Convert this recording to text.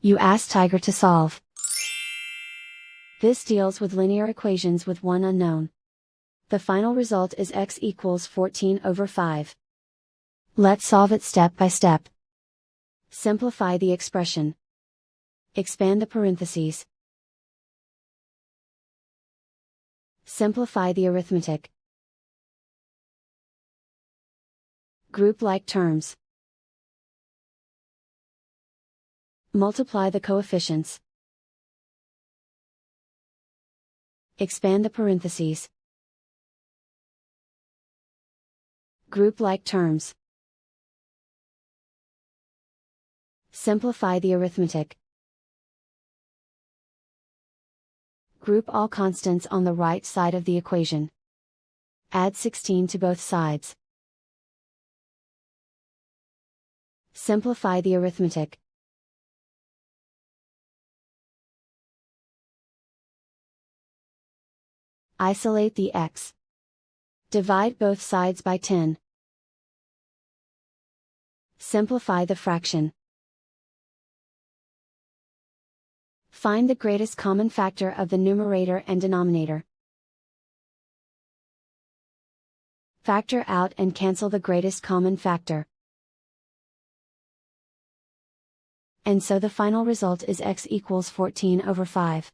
You ask Tiger to solve. This deals with linear equations with one unknown. The final result is x equals 14 over 5. Let's solve it step by step. Simplify the expression. Expand the parentheses. Simplify the arithmetic. Group like terms. Multiply the coefficients. Expand the parentheses. Group like terms. Simplify the arithmetic. Group all constants on the right side of the equation. Add 16 to both sides. Simplify the arithmetic. Isolate the x. Divide both sides by 10. Simplify the fraction. Find the greatest common factor of the numerator and denominator. Factor out and cancel the greatest common factor. And so the final result is x equals 14 over 5.